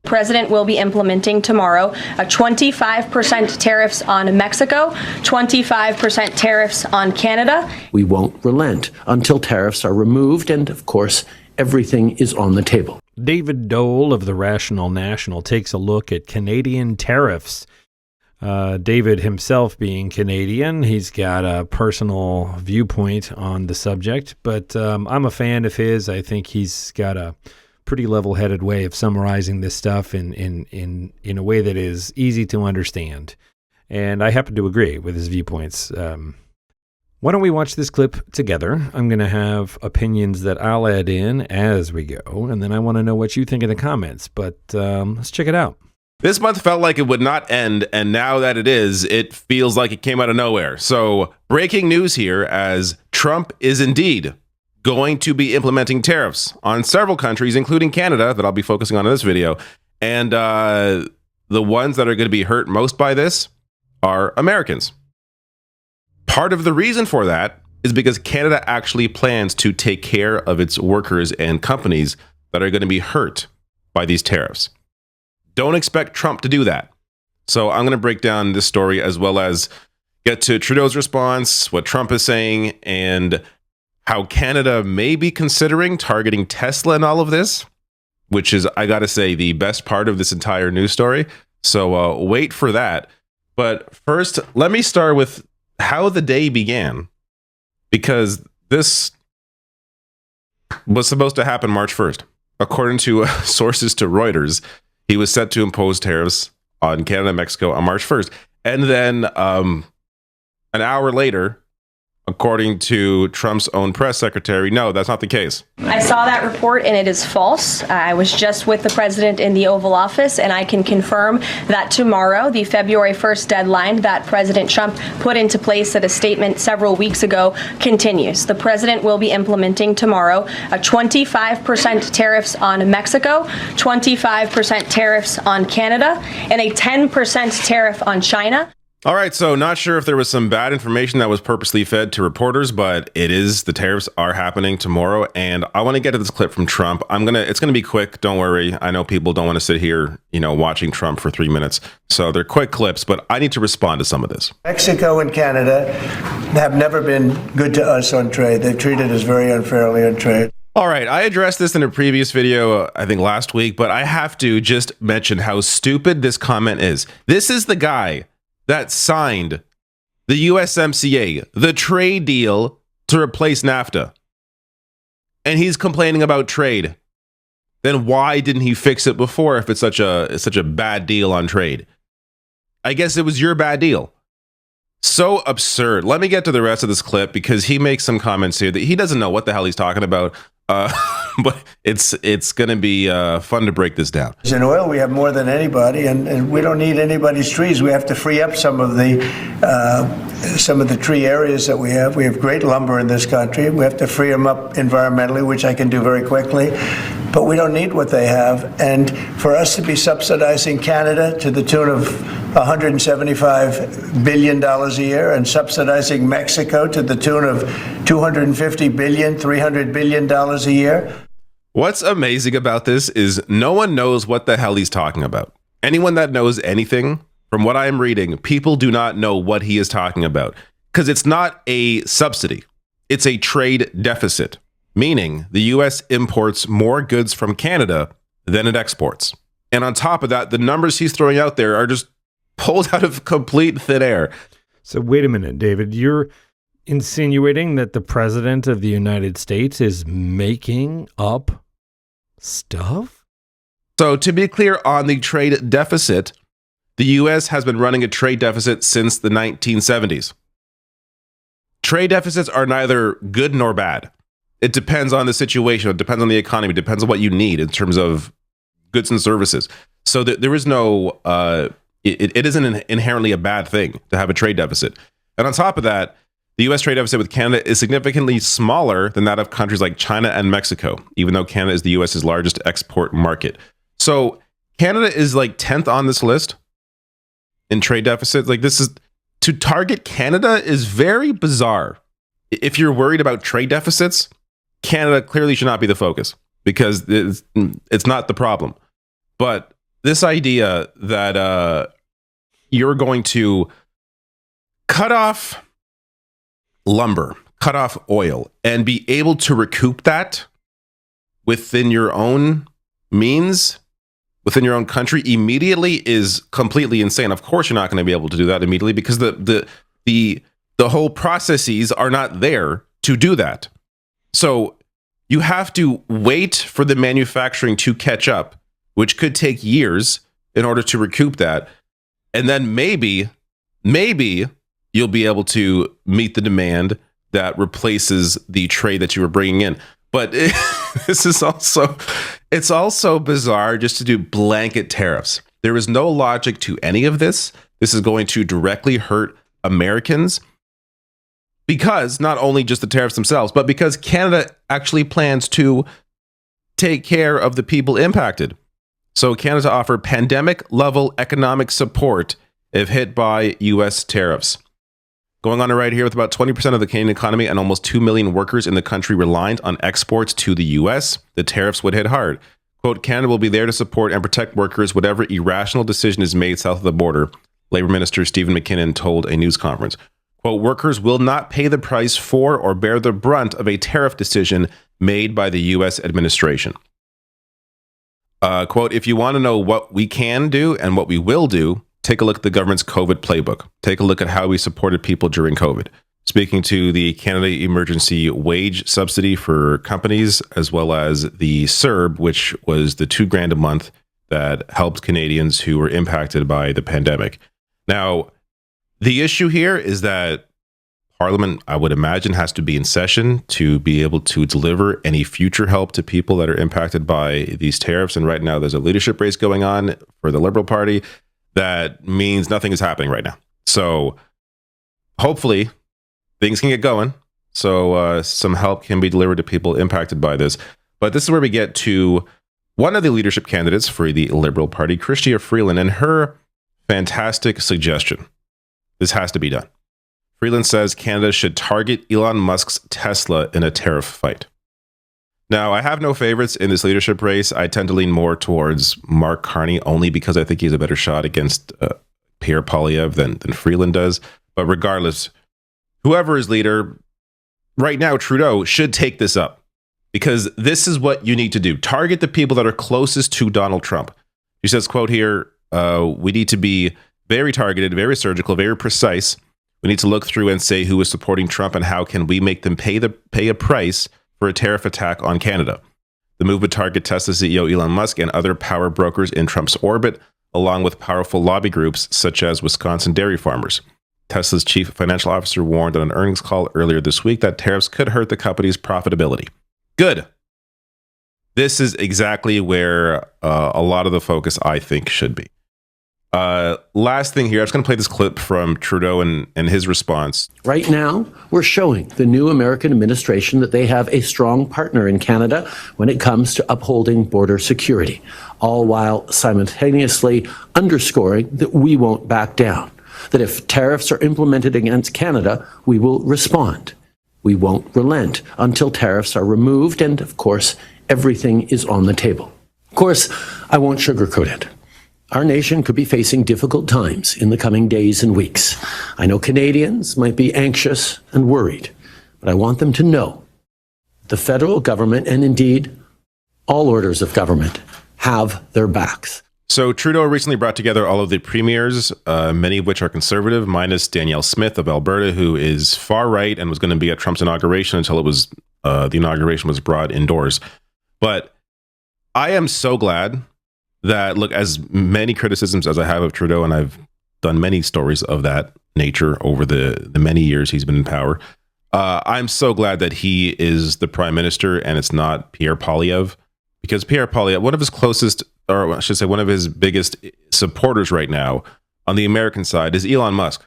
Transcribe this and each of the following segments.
President will be implementing tomorrow a 25% tariffs on Mexico, 25% tariffs on Canada. We won't relent until tariffs are removed, and of course, everything is on the table. David Doel of the Rational National takes a look at Canadian tariffs. David himself being Canadian, he's got a personal viewpoint on the subject, but I'm a fan of his. I think he's got a pretty level-headed way of summarizing this stuff in a way that is easy to understand. And I happen to agree with his viewpoints. Why don't we watch this clip together? I'm going to have opinions that I'll add in as we go, and then I want to know what you think in the comments. But let's check it out. This month felt like it would not end, and now that it is, it feels like it came out of nowhere. So, breaking news here, as Trump is indeed going to be implementing tariffs on several countries, including Canada, that I'll be focusing on in this video. And the ones that are going to be hurt most by this are Americans. Part of the reason for that is because Canada actually plans to take care of its workers and companies that are going to be hurt by these tariffs. Don't expect Trump to do that. So I'm going to break down this story as well as get to Trudeau's response, what Trump is saying, and how Canada may be considering targeting Tesla and all of this, which is, I got to say, the best part of this entire news story. So wait for that. But first, let me start with how the day began, because this was supposed to happen March 1st. According to sources to Reuters, he was set to impose tariffs on Canada and Mexico on March 1st. And then an hour later, according to Trump's own press secretary, no, that's not the case. I saw that report and it is false. I was just with the president in the Oval Office, and I can confirm that tomorrow, the February 1st deadline that President Trump put into place at a statement several weeks ago continues. The president will be implementing tomorrow a 25% tariffs on Mexico, 25% tariffs on Canada, and a 10% tariff on China. All right, so not sure if there was some bad information that was purposely fed to reporters, but it is. The tariffs are happening tomorrow, and I want to get to this clip from Trump. It's gonna be quick. Don't worry. I know people don't want to sit here, watching Trump for 3 minutes, so they're quick clips. But I need to respond to some of this. Mexico and Canada have never been good to us on trade. They've treated us very unfairly on trade. All right, I addressed this in a previous video, I think last week, but I have to just mention how stupid this comment is. This is the guy that signed the USMCA, the trade deal to replace NAFTA. And he's complaining about trade. Then why didn't he fix it before if it's such a bad deal on trade? I guess it was your bad deal. So absurd. Let me get to the rest of this clip because he makes some comments here that he doesn't know what the hell he's talking about. But it's going to be fun to break this down. In oil, we have more than anybody, and we don't need anybody's trees. We have to free up some of the tree areas that we have. We have great lumber in this country. We have to free them up environmentally, which I can do very quickly. But we don't need what they have. And for us to be subsidizing Canada to the tune of $175 billion a year and subsidizing Mexico to the tune of $250 billion, $300 billion a year. What's amazing about this is no one knows what the hell he's talking about. Anyone that knows anything, from what I'm reading, people do not know what he is talking about. Because it's not a subsidy. It's a trade deficit. Meaning the US imports more goods from Canada than it exports. And on top of that, the numbers he's throwing out there are just pulled out of complete thin air. So wait a minute, David. You're insinuating that the president of the United States is making up stuff? So to be clear on the trade deficit, the US has been running a trade deficit since the 1970s. Trade deficits are neither good nor bad. It depends on the situation. It depends on the economy. It depends on what you need in terms of goods and services. So there is no, it isn't inherently a bad thing to have a trade deficit. And on top of that, the U.S. trade deficit with Canada is significantly smaller than that of countries like China and Mexico, even though Canada is the U.S.'s largest export market. So Canada is like 10th on this list in trade deficits. Like to target Canada is very bizarre. If you're worried about trade deficits, Canada clearly should not be the focus because it's not the problem. But this idea that you're going to cut off lumber, cut off oil, and be able to recoup that within your own means, within your own country immediately is completely insane. Of course, you're not going to be able to do that immediately because the whole processes are not there to do that. So you have to wait for the manufacturing to catch up, which could take years in order to recoup that. And then maybe you'll be able to meet the demand that replaces the trade that you were bringing in. But it's also bizarre just to do blanket tariffs. There is no logic to any of this. This is going to directly hurt Americans because not only just the tariffs themselves, but because Canada actually plans to take care of the people impacted. So Canada offer pandemic level economic support if hit by U.S. tariffs. Going on right here with about 20% of the Canadian economy and almost 2 million workers in the country reliant on exports to the U.S., the tariffs would hit hard. Quote, Canada will be there to support and protect workers whatever irrational decision is made south of the border, Labour Minister Stephen McKinnon told a news conference. Quote, workers will not pay the price for or bear the brunt of a tariff decision made by the U.S. administration. Quote, if you want to know what we can do and what we will do, take a look at the government's COVID playbook. Take a look at how we supported people during COVID. Speaking to the Canada Emergency Wage Subsidy for companies, as well as the CERB, which was the $2,000 a month that helped Canadians who were impacted by the pandemic. Now, the issue here is that Parliament, I would imagine, has to be in session to be able to deliver any future help to people that are impacted by these tariffs. And right now, there's a leadership race going on for the Liberal Party. That means nothing is happening right now. So hopefully things can get going. So some help can be delivered to people impacted by this. But this is where we get to one of the leadership candidates for the Liberal Party, Chrystia Freeland, and her fantastic suggestion. This has to be done. Freeland says Canada should target Elon Musk's Tesla in a tariff fight. Now, I have no favorites in this leadership race. I tend to lean more towards Mark Carney only because I think he's a better shot against Pierre Poilievre than Freeland does. But regardless, whoever is leader, right now, Trudeau should take this up because this is what you need to do. Target the people that are closest to Donald Trump. She says, quote here, we need to be very targeted, very surgical, very precise. We need to look through and say who is supporting Trump and how can we make them pay a price for a tariff attack on Canada. The move would target Tesla CEO Elon Musk and other power brokers in Trump's orbit, along with powerful lobby groups such as Wisconsin dairy farmers. Tesla's chief financial officer warned on an earnings call earlier this week that tariffs could hurt the company's profitability. Good. This is exactly where a lot of the focus, I think, should be. Last thing here, I'm just going to play this clip from Trudeau and his response. Right now, we're showing the new American administration that they have a strong partner in Canada when it comes to upholding border security, all while simultaneously underscoring that we won't back down, that if tariffs are implemented against Canada, we will respond. We won't relent until tariffs are removed, and of course, everything is on the table. Of course, I won't sugarcoat it. Our nation could be facing difficult times in the coming days and weeks. I know Canadians might be anxious and worried, but I want them to know the federal government, and indeed all orders of government, have their backs. So Trudeau recently brought together all of the premiers, many of which are conservative, minus Danielle Smith of Alberta, who is far right and was going to be at Trump's inauguration until the inauguration was brought indoors. But I am so glad that, look, as many criticisms as I have of Trudeau, and I've done many stories of that nature over the many years he's been in power, I'm so glad that he is the prime minister and it's not Pierre Poilievre, because Pierre Poilievre, one of his closest, or I should say one of his biggest supporters right now on the American side is Elon Musk.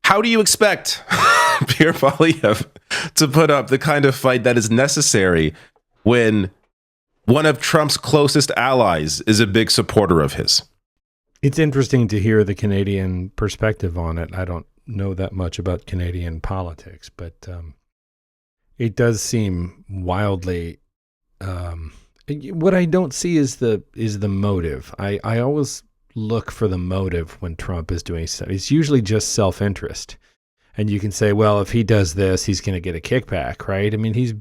How do you expect Pierre Poilievre to put up the kind of fight that is necessary when one of Trump's closest allies is a big supporter of his? It's interesting to hear the Canadian perspective on it. I don't know that much about Canadian politics, but it does seem wildly What I don't see is the motive. I always look for the motive when Trump is doing stuff. It's usually just self-interest. And you can say, well, if he does this, he's going to get a kickback, right? I mean, he's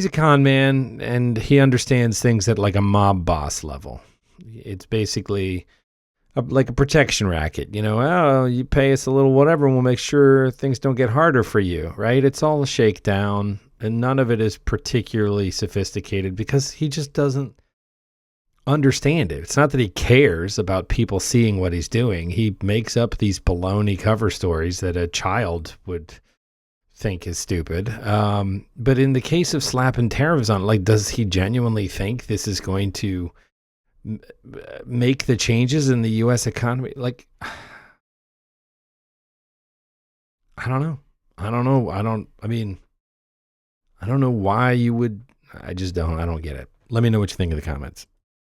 a con man, and he understands things at like a mob boss level. It's basically like a protection racket. Oh, you pay us a little whatever, and we'll make sure things don't get harder for you, right? It's all a shakedown, and none of it is particularly sophisticated because he just doesn't understand it. It's not that he cares about people seeing what he's doing. He makes up these baloney cover stories that a child would think is stupid. But in the case of slapping tariffs on, like, does he genuinely think this is going to make the changes in the U.S. economy? Like, I don't know. I don't know why you would. I don't get it. Let me know what you think in the comments.